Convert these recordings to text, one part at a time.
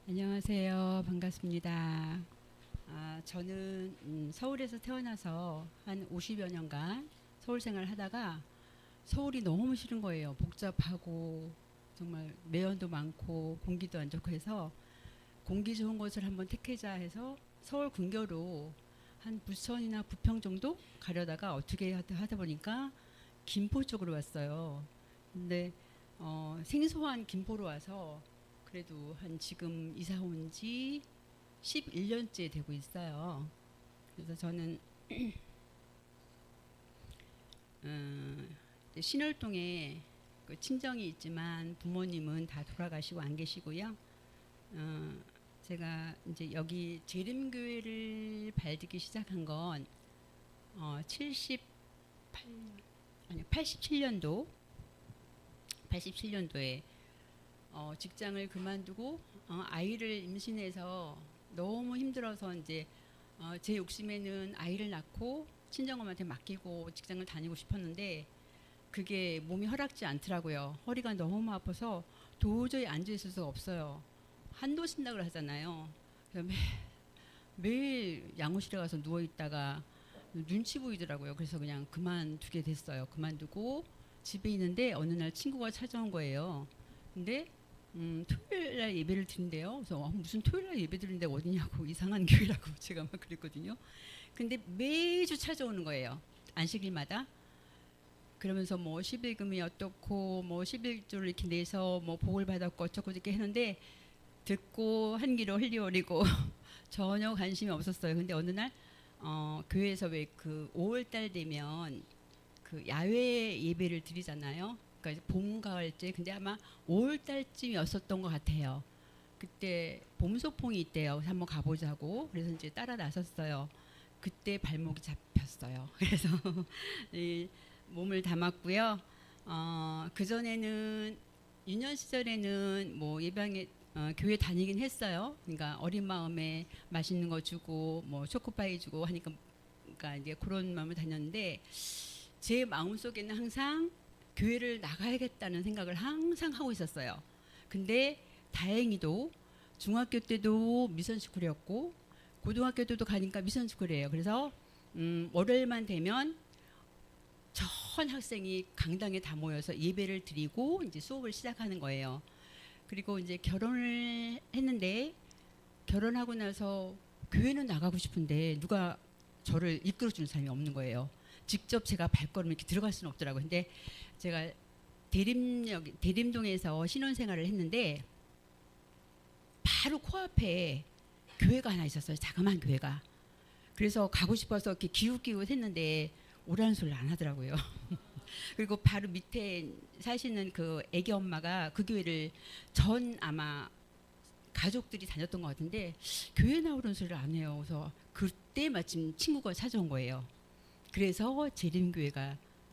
안녕하세요. 반갑습니다. 저는 서울에서 태어나서 한 50여 년간 서울 생활을 하다가 서울이 너무 싫은 거예요. 복잡하고 정말 매연도 많고 공기도 안 좋고 해서 공기 좋은 곳을 한번 택하자 해서 서울 근교로 한 부천이나 부평 정도 가려다가 어떻게 하다 보니까 김포 쪽으로 왔어요. 근데 생소한 김포로 와서 그래도 한 지금 이사 온 지 11년째 되고 있어요. 그래서 저는 어, 신월동에 그 친정이 있지만 부모님은 다 돌아가시고 안 계시고요. 어, 제가 이제 여기 재림교회를 발디기 시작한 건 78년 아니 87년도에 직장을 그만두고 아이를 임신해서 너무 힘들어서 이제 제 욕심에는 아이를 낳고 친정엄마한테 맡기고 직장을 다니고 싶었는데 그게 몸이 허락지 않더라고요. 허리가 너무 아파서 도저히 앉아 있을 수가 없어요. 한도 신당을 하잖아요. 그래서 매일 양호실에 가서 누워 있다가 눈치 보이더라고요. 그래서 그냥 그만두게 됐어요. 그만두고 집에 있는데 어느 날 친구가 찾아온 거예요. 근데 토요일 날 예배를 드린대요. 그래서 무슨 토요일 날 예배 드리는데 어디냐고 이상한 교회라고 제가 막 그랬거든요. 근데 매주 찾아오는 거예요. 안식일마다. 그러면서 뭐 11금이 어떻고 뭐 11조를 이렇게 내서 뭐 복을 받았고 어쩌고 이렇게 했는데 듣고 한 귀로 흘려버리고 전혀 관심이 없었어요. 근데 어느 날 교회에서 왜 그 5월 달 되면 그 야외 예배를 드리잖아요. 그러니까 봄 가을째. 근데 아마 5월 달쯤이었었던 것 같아요. 그때 봄소풍이 있대요. 그래서 한번 가보자고. 그래서 이제 따라 나섰어요. 그때 발목이 잡혔어요. 그래서 이 몸을 담았고요. 그 전에는 유년 시절에는 뭐 예방에 교회 다니긴 했어요. 그러니까 어린 마음에 맛있는 거 주고 뭐 초코파이 주고 하니까 그러니까 이제 그런 마음을 다녔는데 제 마음 속에는 항상 교회를 나가야겠다는 생각을 항상 하고 있었어요. 근데 다행히도 중학교 때도 미션스쿨이었고 고등학교 때도 가니까 미션스쿨이에요. 그래서 월요일만 되면 전 학생이 강당에 다 모여서 예배를 드리고 이제 수업을 시작하는 거예요. 그리고 이제 결혼을 했는데 결혼하고 나서 교회는 나가고 싶은데 누가 저를 이끌어주는 사람이 없는 거예요. 직접 제가 발걸음 이렇게 들어갈 수는 없더라고요. 근데 제가 대림동에서 신혼생활을 했는데 바로 코앞에 교회가 하나 있었어요. 자그마한 교회가. 그래서 가고 싶어서 이렇게 기웃기웃 했는데 오라는 소리를 안 하더라고요. 그리고 바로 밑에 사시는 그 애기 엄마가 그 교회를 전 아마 가족들이 다녔던 것 같은데 교회 나오는 소리를 안 해요. 그래서 그때 마침 친구가 찾아온 거예요. 그래서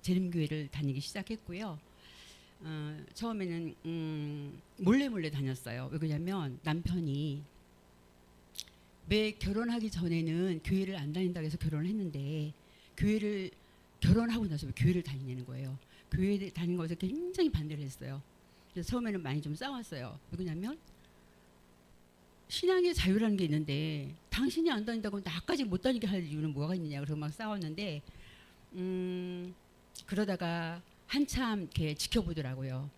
재림교회를 다니기 시작했고요. 처음에는 몰래 다녔어요. 왜 그러냐면 남편이 매 결혼하기 전에는 교회를 안 다닌다고 해서 결혼을 했는데 교회를 결혼하고 나서 왜 교회를 다니냐는 거예요. 교회 다니는 것에 굉장히 반대를 했어요. 그래서 처음에는 많이 좀 싸웠어요. 왜 그러냐면 신앙의 자유라는 게 있는데 당신이 안 다닌다고 나까지 못 다니게 할 이유는 뭐가 있느냐 그래서 막 싸웠는데 그러다가 한참 이렇게 지켜보더라고요.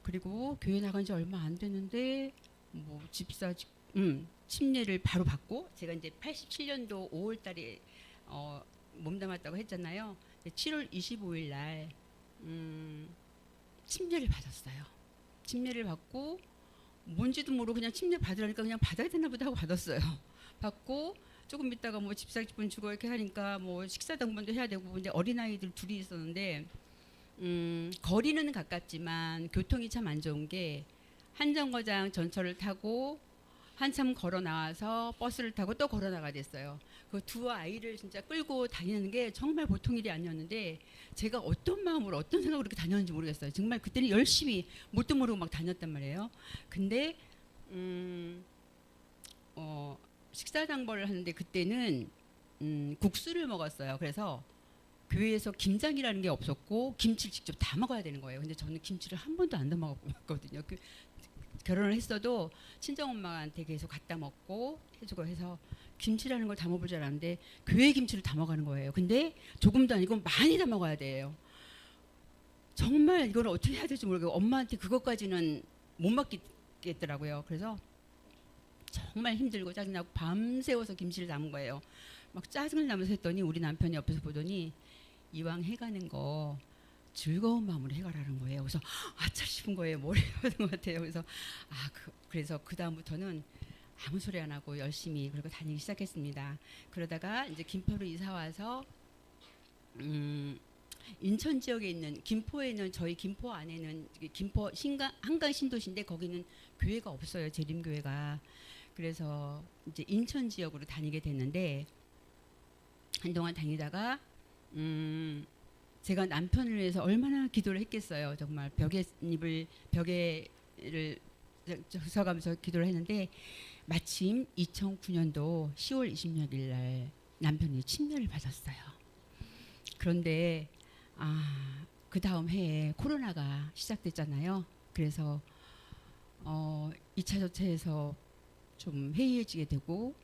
그리고 교회 나간 지 얼마 안 됐는데 뭐 침례를 바로 받고 제가 이제 87년도 5월 달에 몸담았다고 했잖아요. 7월 25일 날 침례를 받았어요. 침례를 받고 뭔지도 모르고 그냥 침례 받으라니까 그냥 받아야 되나 보다 하고 받았어요. 받고 조금 있다가 뭐 집사기분 주고 이렇게 하니까 뭐 식사 당번도 해야 되고 근데 어린아이들 둘이 있었는데 거리는 가깝지만 교통이 참 안 좋은 게 한정거장 전철을 타고 한참 걸어 나와서 버스를 타고 또 걸어 나가야 됐어요. 그 두 아이를 진짜 끌고 다니는 게 정말 보통 일이 아니었는데 제가 어떤 마음으로 어떤 생각으로 이렇게 다녔는지 모르겠어요. 정말 그때는 열심히 뭣도 모르고 막 다녔단 말이에요. 근데 식사 당번을 하는데 그때는 국수를 먹었어요. 그래서 교회에서 김장이라는 게 없었고 김치를 직접 다 먹어야 되는 거예요. 근데 저는 김치를 한 번도 안 담아 먹었거든요. 결혼을 했어도 친정엄마한테 계속 갖다 먹고 해주고 해서 김치라는 걸 담아볼 줄 알았는데 교회 김치를 담아가는 거예요. 근데 조금도 아니고 많이 담아가야 돼요. 정말 이걸 어떻게 해야 될지 모르겠고 엄마한테 그것까지는 못 맡기겠더라고요. 그래서 정말 힘들고 짜증나고 밤새워서 김치를 담은 거예요. 막 짜증을 나면서 했더니 우리 남편이 옆에서 보더니 이왕 해가는 거 즐거운 마음으로 해가라는 거예요. 그래서 아차 싶은 거예요. 뭘 해야 하는 것 같아요. 그래서 그래서 그 다음부터는 아무 소리 안 하고 열심히 그리고 다니기 시작했습니다. 그러다가 이제 김포로 이사 와서 인천 지역에 있는 김포에는 저희 김포 안에는 김포 한강 신도시인데 거기는 교회가 없어요. 재림교회가. 그래서 이제 인천 지역으로 다니게 됐는데 한동안 다니다가 제가 남편을 위해서 얼마나 기도를 했겠어요. 정말 벽에를 서가면서 기도를 했는데 마침 2009년도 10월 20일 날 남편이 침례를 받았어요. 그런데 그 다음 해에 코로나가 시작됐잖아요. 그래서 2차 저체에서 좀 해이해지게 되고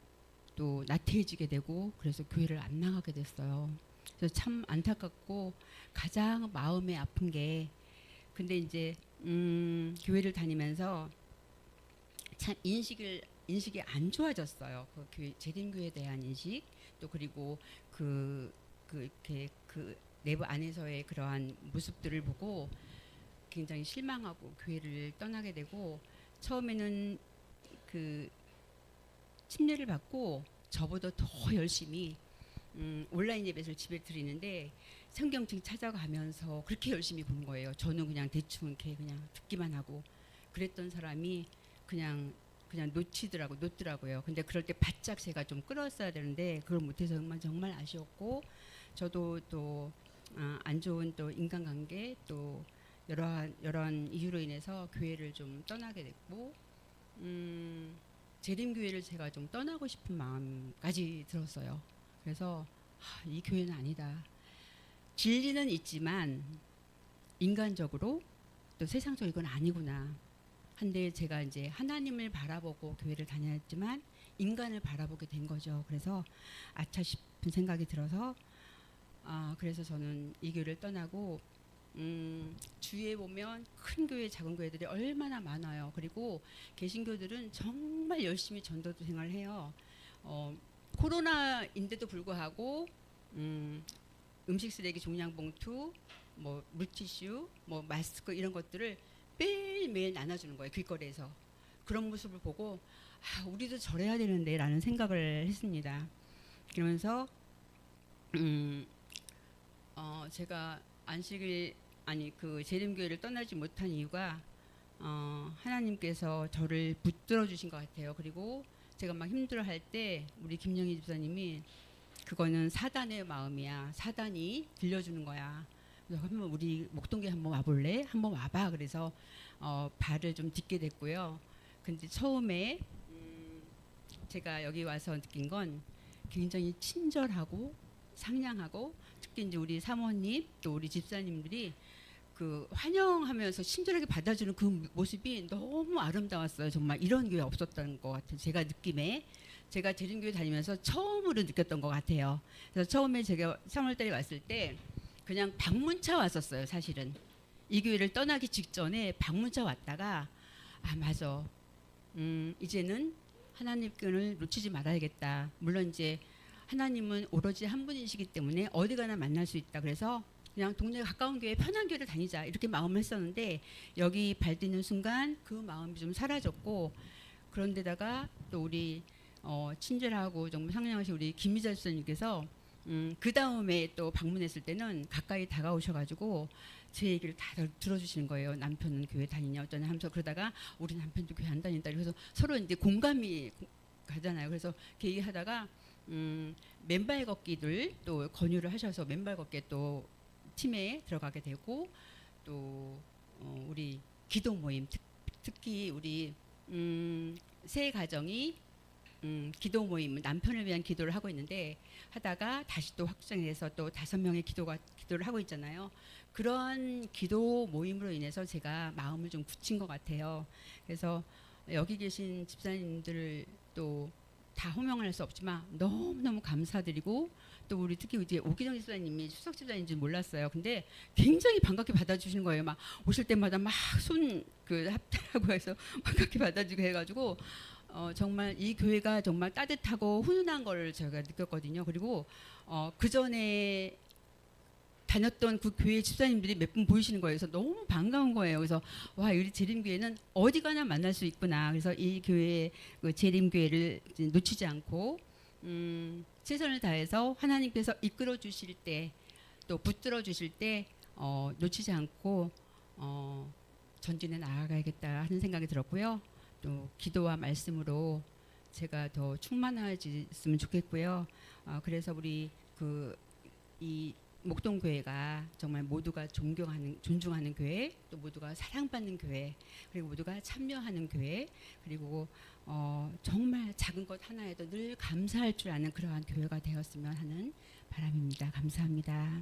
또 나태해지게 되고 그래서 교회를 안 나가게 됐어요. 그래서 참 안타깝고 가장 마음에 아픈 게 근데 이제 교회를 다니면서 참 인식이 안 좋아졌어요. 그 교회 재림교회에 대한 인식 또 그리고 이렇게 그 내부 안에서의 그러한 모습들을 보고 굉장히 실망하고 교회를 떠나게 되고 처음에는 그 침례를 받고 저보다 더 열심히 온라인 예배를 집에 드리는데 성경책 찾아가면서 그렇게 열심히 본 거예요. 저는 그냥 대충 이렇게 그냥 듣기만 하고 그랬던 사람이 그냥 놓더라고요. 근데 그럴 때 바짝 제가 좀 끌었어야 되는데 그걸 못해서 정말 아쉬웠고 저도 또 안 좋은 또 인간관계 또 여러한 이유로 인해서 교회를 좀 떠나게 됐고 재림교회를 제가 좀 떠나고 싶은 마음까지 들었어요. 그래서 이 교회는 아니다. 진리는 있지만 인간적으로 또 세상적으로 이건 아니구나. 한데 제가 이제 하나님을 바라보고 교회를 다녔지만 인간을 바라보게 된 거죠. 그래서 아차 싶은 생각이 들어서 그래서 저는 이 교회를 떠나고 주위에 보면 큰 교회 작은 교회들이 얼마나 많아요. 그리고 개신교들은 정말 열심히 전도 생활을 해요. 코로나인데도 불구하고 음식 쓰레기 종량 봉투, 뭐 물티슈, 뭐 마스크 이런 것들을 매일매일 나눠주는 거예요. 길거리에서. 그런 모습을 보고 우리도 저래야 되는데 라는 생각을 했습니다. 그러면서 제가 그 재림교회를 떠나지 못한 이유가 하나님께서 저를 붙들어 주신 것 같아요. 그리고 제가 막 힘들어할 때 우리 김영희 집사님이 그거는 사단의 마음이야. 사단이 들려주는 거야. 그래서 한번 우리 목동교회 한번 와볼래? 한번 와봐. 그래서 발을 좀 딛게 됐고요. 근데 처음에 제가 여기 와서 느낀 건 굉장히 친절하고 상냥하고 특히 이제 우리 사모님 또 우리 집사님들이 그 환영하면서 친절하게 받아주는 그 모습이 너무 아름다웠어요. 정말 이런 교회 없었던 것 같아요. 제가 느낌에 제가 재림교회 다니면서 처음으로 느꼈던 것 같아요. 그래서 처음에 제가 3월달에 왔을 때 그냥 방문차 왔었어요. 사실은 이 교회를 떠나기 직전에 방문차 왔다가 맞아. 이제는 하나님께를 놓치지 말아야겠다. 물론 이제 하나님은 오로지 한 분이시기 때문에 어디 가나 만날 수 있다. 그래서 그냥 동네 가까운 교회 편한 교회를 다니자 이렇게 마음을 했었는데 여기 발 딛는 순간 그 마음이 좀 사라졌고 그런데다가 또 우리 친절하고 정말 상냥하신 우리 김미자 집사님께서 그 다음에 또 방문했을 때는 가까이 다가오셔가지고 제 얘기를 다 들어주시는 거예요. 남편은 교회 다니냐 어쩌냐 하면서 그러다가 우리 남편도 교회 안 다닌다. 그래서 서로 이제 공감이 가잖아요. 그래서 이렇게 얘기하다가 맨발 걷기를 또 권유를 하셔서 맨발 걷기 또 팀에 들어가게 되고 또 우리 기도 모임 특히 우리 새 가정이 기도 모임, 남편을 위한 기도를 하고 있는데 하다가 다시 또 확정이 돼서 또 5명의 기도를 하고 있잖아요. 그런 기도 모임으로 인해서 제가 마음을 좀 굳힌 것 같아요. 그래서 여기 계신 집사님들을 또 다 호명할 수 없지만 너무너무 감사드리고, 또 우리 특히 이제 오기정 집사님이 수석 집사님인 줄 몰랐어요. 근데 굉장히 반갑게 받아주시는 거예요. 막 오실 때마다 막 손 그 합달라고 해서 반갑게 받아주고 해가지고 정말 이 교회가 정말 따뜻하고 훈훈한 걸 제가 느꼈거든요. 그리고 그 전에 다녔던 그 교회 집사님들이 몇 분 보이시는 거예요. 그래서 너무 반가운 거예요. 그래서 와, 우리 재림교회는 어디 가나 만날 수 있구나. 그래서 이 교회, 그 재림교회를 놓치지 않고 최선을 다해서 하나님께서 이끌어 주실 때, 또 붙들어 주실 때 놓치지 않고 전진해 나아가야겠다 하는 생각이 들었고요. 또 기도와 말씀으로 제가 더 충만해졌으면 좋겠고요. 그래서 우리 이 목동교회가 정말 모두가 존중하는 교회, 또 모두가 사랑받는 교회, 그리고 모두가 참여하는 교회, 그리고 정말 작은 것 하나에도 늘 감사할 줄 아는 그러한 교회가 되었으면 하는 바람입니다. 감사합니다.